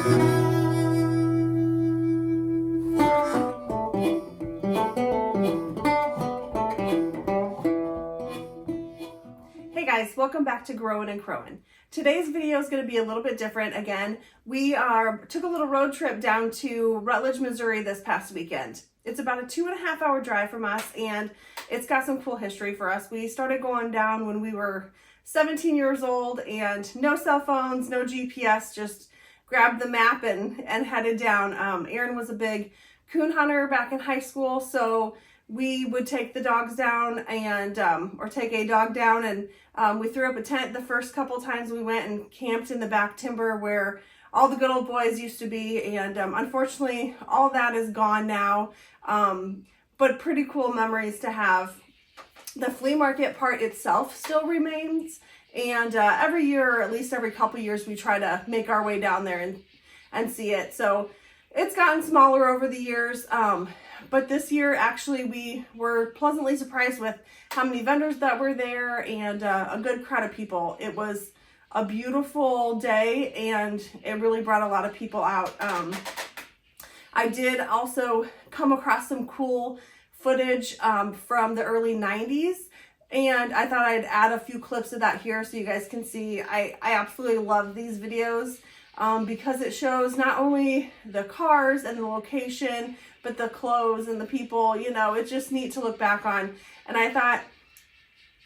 Hey guys, welcome back to Growin' and Crowin'. Today's video is going to be a little bit different. Again, we took a little road trip down to Rutledge, Missouri this past weekend. It's about a 2.5 hour drive from us, and it's got some cool history for us. We started going down when we were 17 years old, and no cell phones, no GPS, just grabbed the map and headed down. Aaron was a big coon hunter back in high school, so we would take the dogs down and or take a dog down, and we threw up a tent the first couple times we went and camped in the back timber where all the good old boys used to be, and unfortunately all that is gone now, but pretty cool memories to have. The flea market part itself still remains, and every year, or at least every couple years, we try to make our way down there and see it. So it's gotten smaller over the years, but this year actually we were pleasantly surprised with how many vendors that were there, and a good crowd of people. It was a beautiful day, and it really brought a lot of people out. I did also come across some cool footage from the early 90s, and I thought I'd add a few clips of that here so you guys can see. I absolutely love these videos because it shows not only the cars and the location, but the clothes and the people. You know, it's just neat to look back on. And I thought,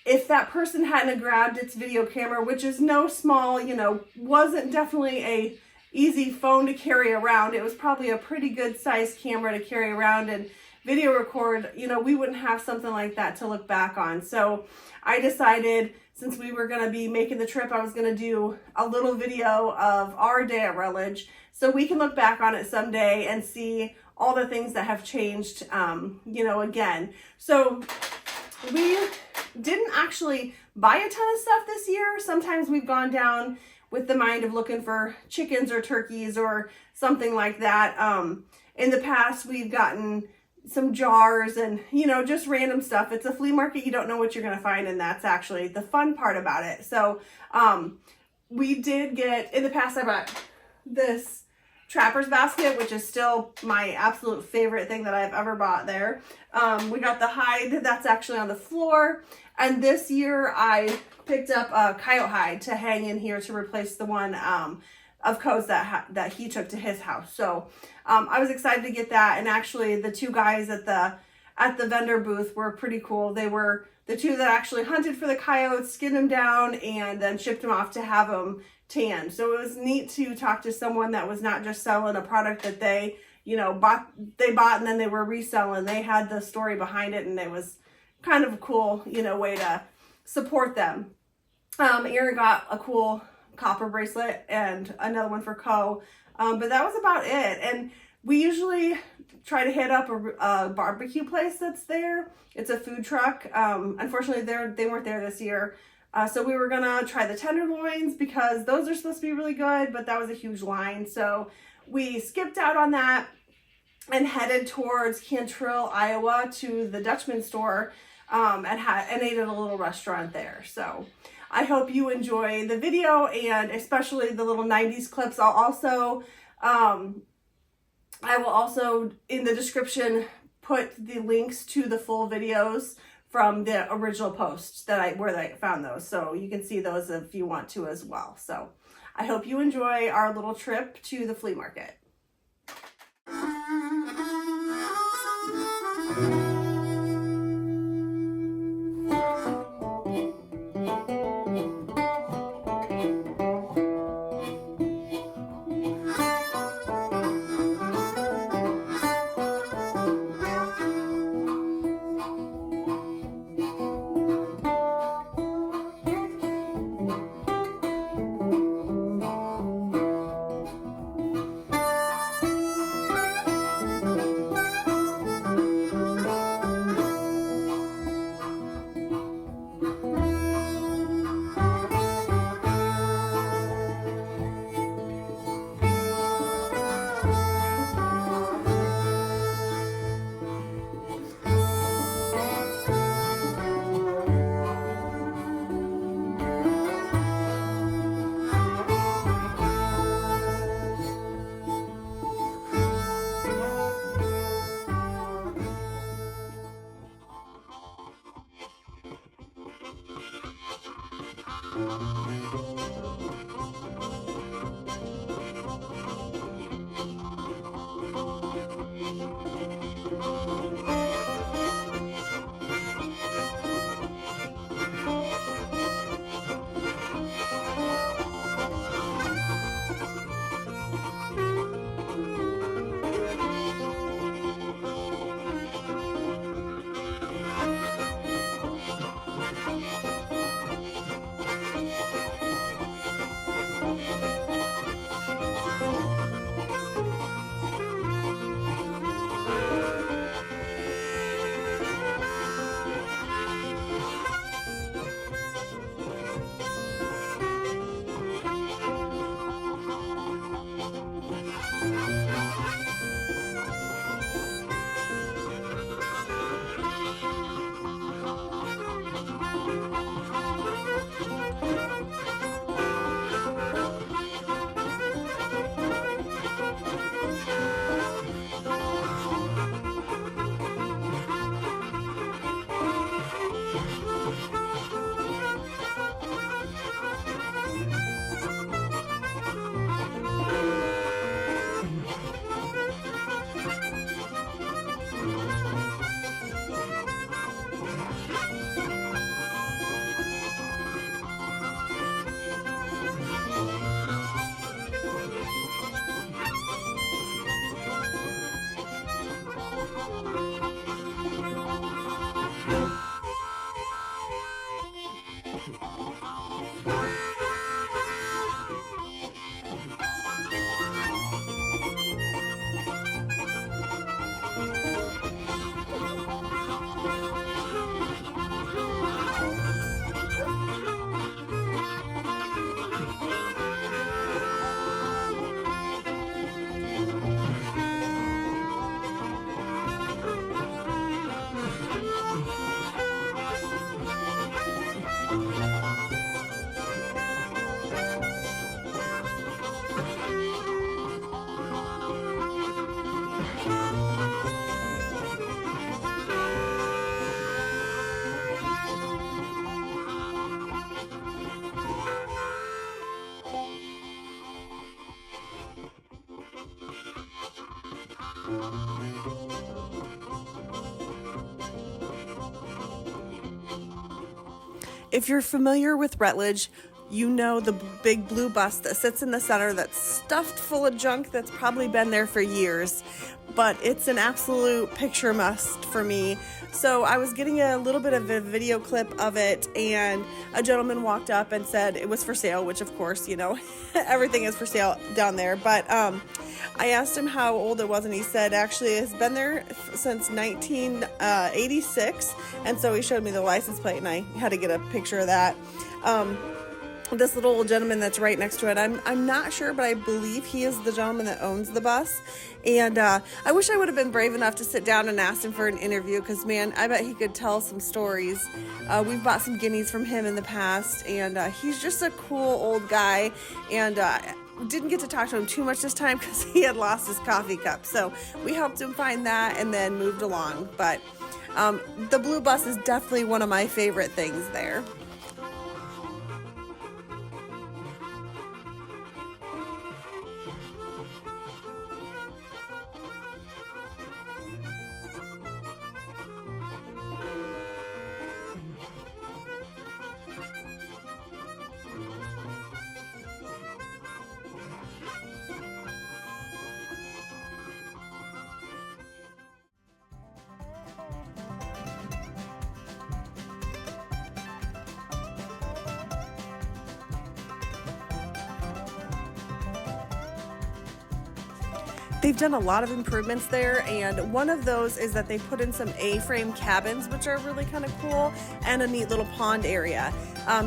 if that person hadn't grabbed its video camera, which is no small, you know, wasn't definitely a easy phone to carry around. It was probably a pretty good sized camera to carry around and video record, you know, we wouldn't have something like that to look back on. So I decided, since we were going to be making the trip, I was going to do a little video of our day at Rutledge so we can look back on it someday and see all the things that have changed, you know, again. So we didn't actually buy a ton of stuff this year. Sometimes we've gone down with the mind of looking for chickens or turkeys or something like that. In the past, we've gotten some jars and, you know, just random stuff. It's a flea market. You don't know what you're going to find, and that's actually the fun part about it. So we did get, in the past, I bought this trapper's basket, which is still my absolute favorite thing that I've ever bought there. We got the hide that's actually on the floor, and this year I picked up a coyote hide to hang in here to replace the one of Co's that he took to his house. So I was excited to get that, and actually the two guys at the vendor booth were pretty cool. They were the two that actually hunted for the coyotes, skinned them down, and then shipped them off to have them tanned. So it was neat to talk to someone that was not just selling a product that they, you know, bought and then they were reselling. They had the story behind it, and it was kind of a cool, you know, way to support them. Aaron got a cool copper bracelet and another one for Co, but that was about it. And we usually try to hit up a barbecue place that's there. It's a food truck. Unfortunately, they weren't there this year. So we were gonna try the tenderloins because those are supposed to be really good, but that was a huge line. So we skipped out on that and headed towards Cantrell, Iowa to the Dutchman store, and ate at a little restaurant there. So I hope you enjoy the video, and especially the little 90s clips. I will also in the description put the links to the full videos from the original posts where I found those, so you can see those if you want to as well. So I hope you enjoy our little trip to the flea market. If you're familiar with Rutledge, you know the big blue bus that sits in the center that's stuffed full of junk that's probably been there for years, but it's an absolute picture must for me. So I was getting a little bit of a video clip of it, and a gentleman walked up and said it was for sale, which of course, you know, everything is for sale down there. But I asked him how old it was, and he said actually it's been there since 1986. And so he showed me the license plate, and I had to get a picture of that. This little old gentleman that's right next to it, I'm not sure, but I believe he is the gentleman that owns the bus. And I wish I would have been brave enough to sit down and ask him for an interview, because man, I bet he could tell some stories. We've bought some guineas from him in the past, and he's just a cool old guy. And didn't get to talk to him too much this time because he had lost his coffee cup, so we helped him find that and then moved along. But the blue bus is definitely one of my favorite things there. They've done a lot of improvements there, and one of those is that they put in some A-frame cabins, which are really kind of cool, and a neat little pond area.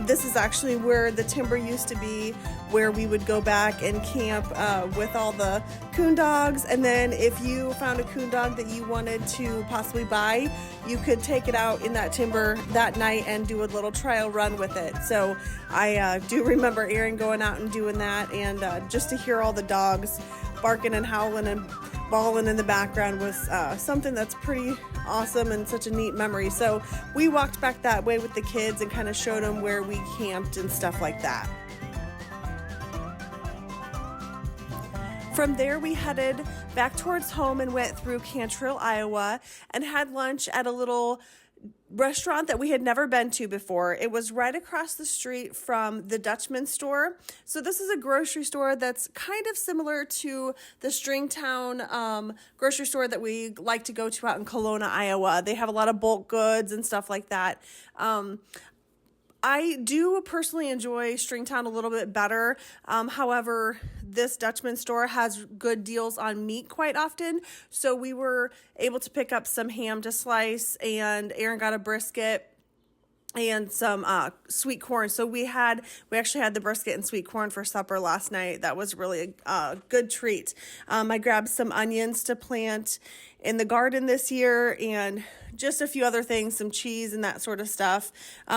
This is actually where the timber used to be, where we would go back and camp with all the coon dogs. And then if you found a coon dog that you wanted to possibly buy, you could take it out in that timber that night and do a little trial run with it. So I do remember Aaron going out and doing that, and just to hear all the dogs barking and howling and bawling in the background was something that's pretty awesome and such a neat memory. So we walked back that way with the kids and kind of showed them where we camped and stuff like that. From there, we headed back towards home and went through Cantrell, Iowa, and had lunch at a little restaurant that we had never been to before. It was right across the street from the Dutchman store. So this is a grocery store that's kind of similar to the Stringtown grocery store that we like to go to out in Kalona, Iowa. They have a lot of bulk goods and stuff like that. I do personally enjoy Stringtown a little bit better. However, this Dutchman store has good deals on meat quite often. So we were able to pick up some ham to slice, and Aaron got a brisket and some sweet corn. So we actually had the brisket and sweet corn for supper last night. That was really a good treat. I grabbed some onions to plant in the garden this year, and just a few other things, some cheese and that sort of stuff.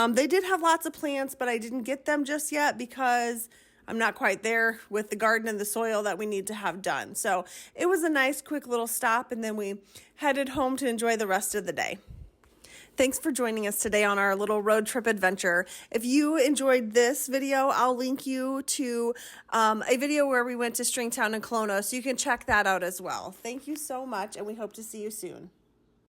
They did have lots of plants, but I didn't get them just yet because I'm not quite there with the garden and the soil that we need to have done. So it was a nice quick little stop, and then we headed home to enjoy the rest of the day. Thanks for joining us today on our little road trip adventure. If you enjoyed this video, I'll link you to a video where we went to Stringtown and Kalona, so you can check that out as well. Thank you so much, and we hope to see you soon.